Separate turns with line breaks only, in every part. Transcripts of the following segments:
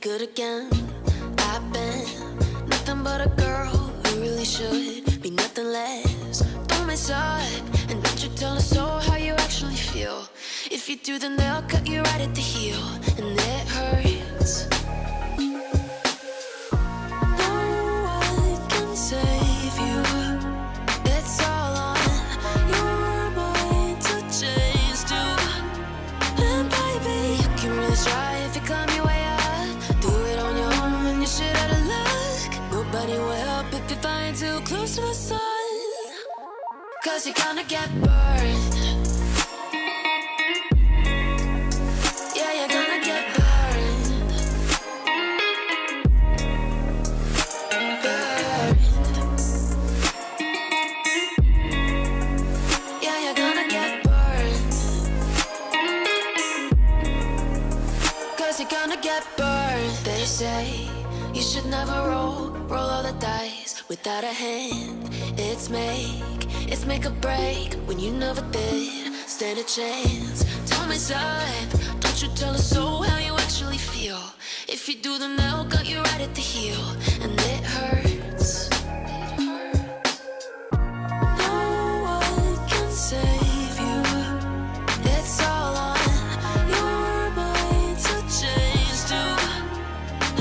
good again. I've been nothing but a girl who really should be nothing less. Don't mess up and don't you tell us so how you actually feel. If you do, then they'll cut you right at the heel, and it hurts. No one can save you. It's all on your mind to change too. And baby, you can really try if you climb your way up. Do it on your own and you shit out of luck. Nobody will help if you find too close to the sun. 'Cause you're gonna get burned. Yeah, you're gonna get burned. Burned. Yeah, you're gonna get burned. 'Cause you're gonna get burned. They say you should never roll all the dice without a hand. It's make or break when you never did stand a chance. Tell me, son, don't you tell us so how you actually feel. If you do, then they'll cut you right at the heel, and it hurts. No one can save you. It's all on your mind to change too.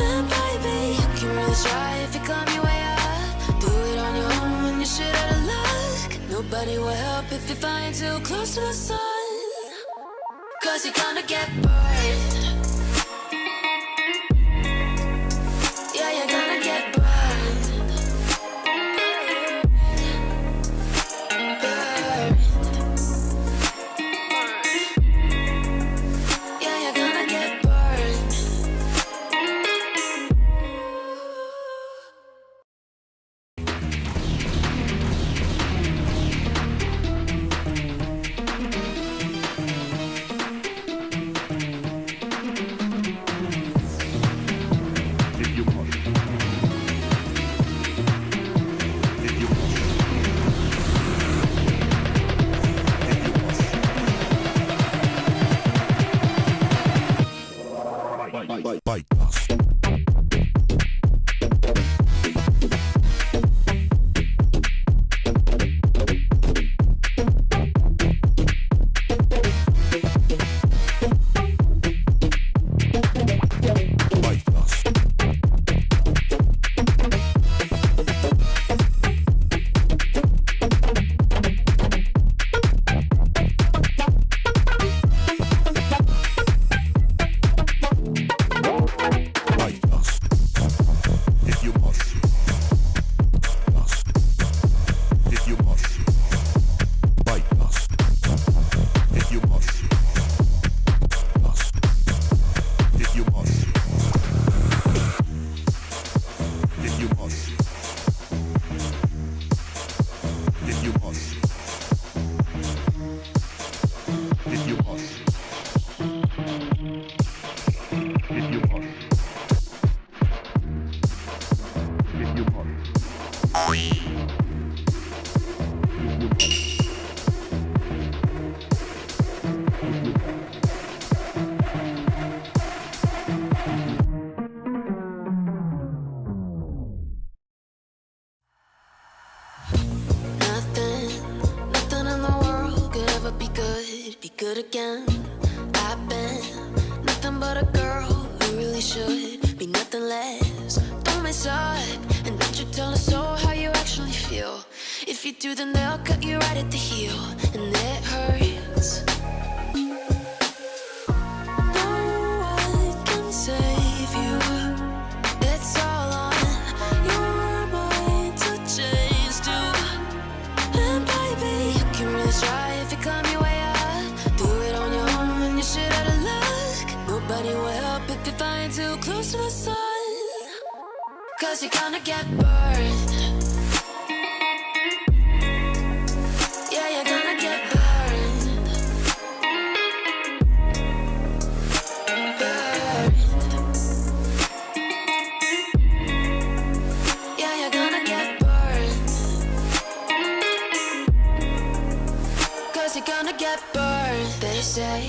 And baby, you can really try if you climb your way up. Do it on your own when you shit out of luck. Nobody will help if you find too close to the sun. 'Cause you're gonna get burned. Yeah, you're gonna get burned. Burned. Yeah, you're gonna get burned. Nothing in the world could ever be good again. I've been nothing but a girl who really should be nothing less. Don't mess up and don't you tell us so how you actually feel. If you do, then they'll cut you right at the heel, and it hurts. No one can save you. It's all on your mind to change too. And baby, you can really try if you climb your way up. Do it on your own when you shit out of luck. Nobody will help if you find too close to the sun. 'Cause you're gonna get burned. Yeah, you're gonna get burned. Burned. Yeah, you're gonna get burned. 'Cause you're gonna get burned. They say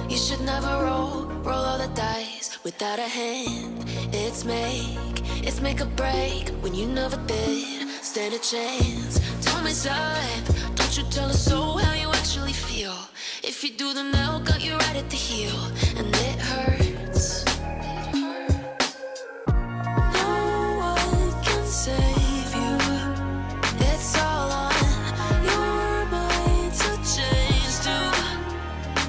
you should never roll all the dice days without a hand. It's make or break when you never did stand a chance. Tell me, side, don't you tell us so how you actually feel. If you do, then they'll got you right at the heel, and it hurts. No one can save you. It's all on your mind to change too.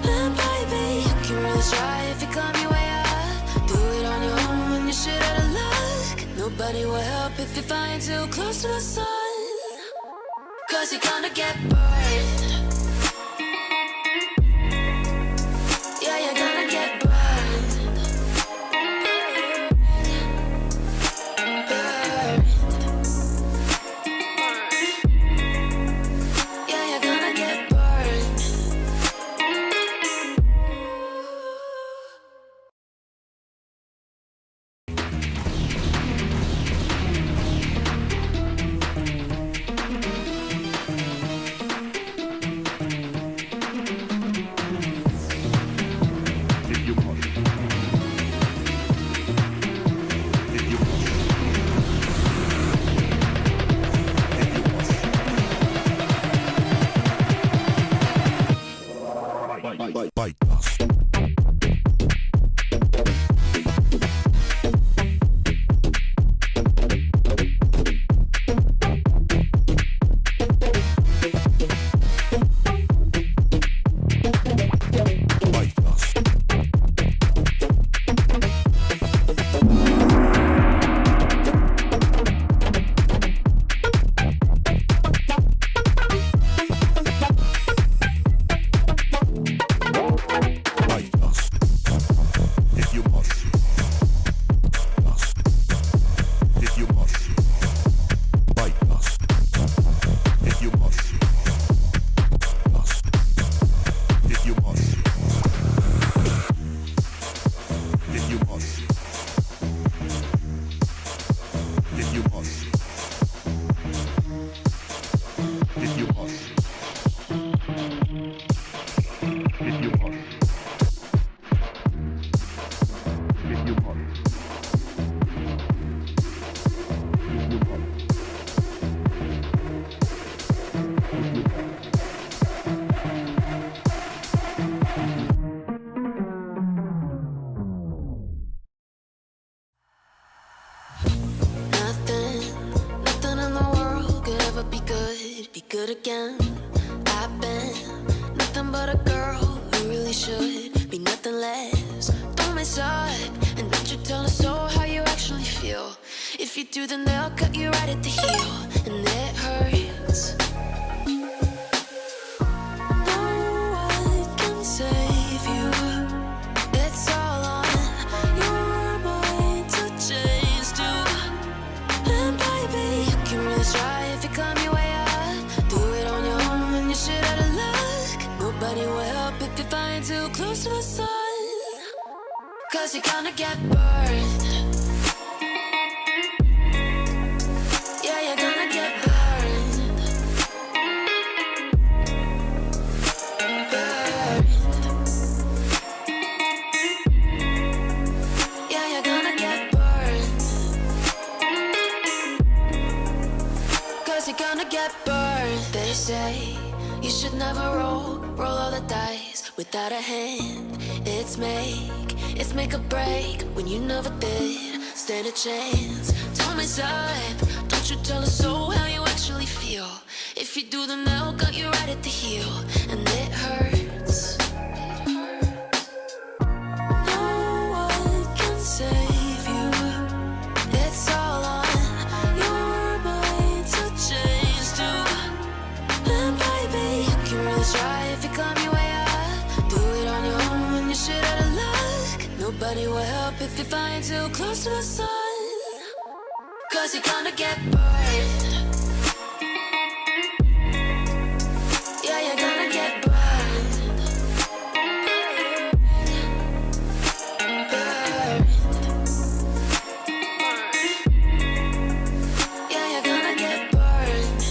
And baby, you can really try if you climb your way up. Do it on your own when you're shit out of luck. Nobody will help if you find too close to the sun. 'Cause you're gonna get burned. Yeah, you're gonna get burned. Burned. Yeah, you're gonna get burned. Nothing in the world could ever be good again. I've been nothing but a girl who really should be nothing less. Don't mess up, and don't you tell us so how you actually feel. If you do, then they'll cut you right at the heel, and it hurts. No one can save you. It's all on your mind to change too. And baby, you can really try if you climb your way up. Do it on your own when you're shit out of luck. Nobody will help if you find too close to the sun. 'Cause you're gonna get burned. Yeah, you're gonna get burned. Burned. Yeah, you're gonna get burned. 'Cause you're gonna get burned. They say you should never roll all the dice without a hand. It's make or break when you never did stand a chance. Tell me, side, don't you tell us so how you actually feel. If you do, then they'll got you right at the heel, and it hurts. No one can save you. It's all on your mind to change too. And baby, you can really try if you climb your way up. Do it on your own when you're shit out of luck. Nobody will help if you find too close to the sun. 'Cause you're gonna get burned. Yeah, you're gonna get burned. Burned. Yeah, you're gonna get burned.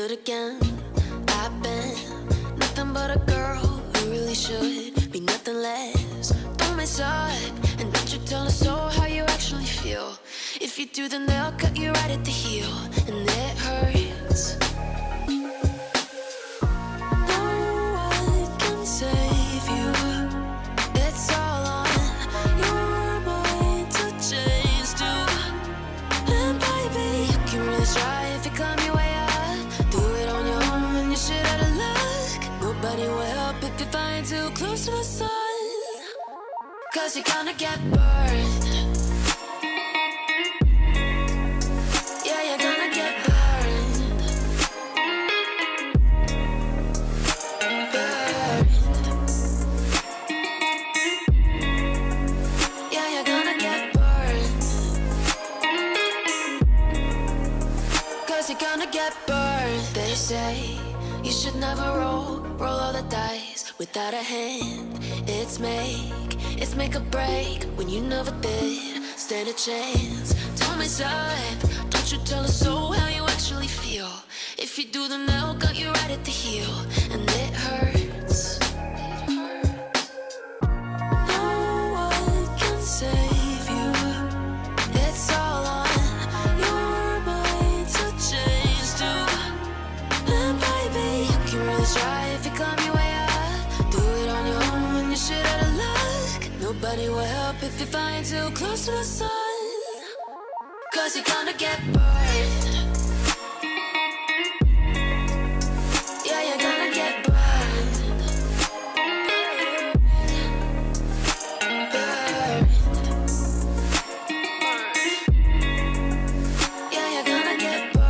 good again. I've been nothing but a girl who really should be nothing less. Don't mess up and don't you tell us so how you actually feel. If you do, then they'll cut you right at the heel, and it hurts. No one can save you. It's all on your mind to change too. And baby, you can really try if you climb your way up. Do it on your own and you shit out of luck. Nobody will help if you flying too close to the sun. Cause you're gonna get burned. Yeah, you're gonna get burned. Burned. Yeah, you're gonna get burned. Cause you're gonna get burned. They say you should never roll all the dice without a hand. It's make or break when you never did stand a chance. Don't mess up, don't you tell us so how you actually feel. If you do, then they'll cut you right at the heel, and it hurts. No one can save you. It's all on your mind to change too. And baby, you can really try if you climb your way up. Do it on your own and you shit out of luck. Nobody will help if you're flying too close to the sun. Cause you're gonna get burned. Yeah, you're gonna get burned. Burned. Yeah, you're gonna get burned.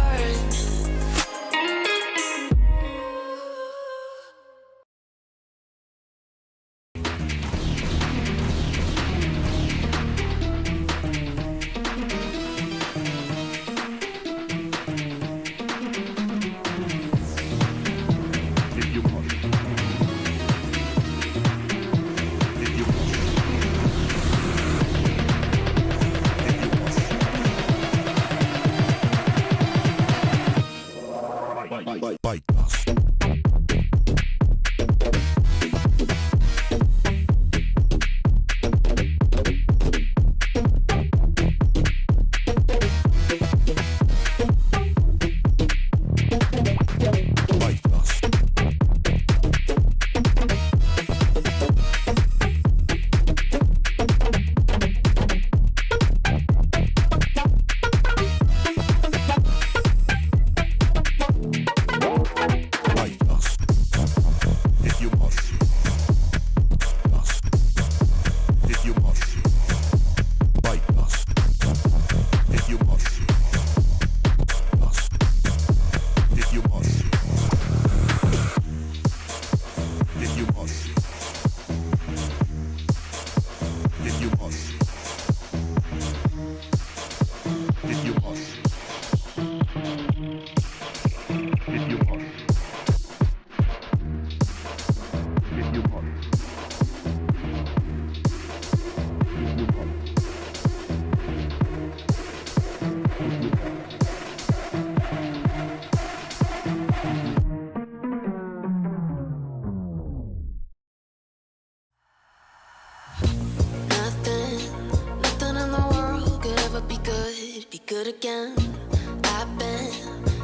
Nothing in the world could ever be good again. I've been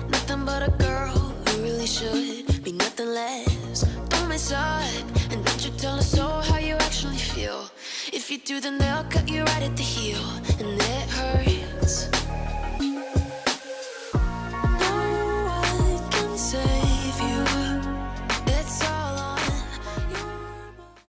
nothing but a girl who really should be nothing less. Don't mess up and don't you tell us so how you actually feel. If you do, then they'll cut you right at the heel, and it hurts.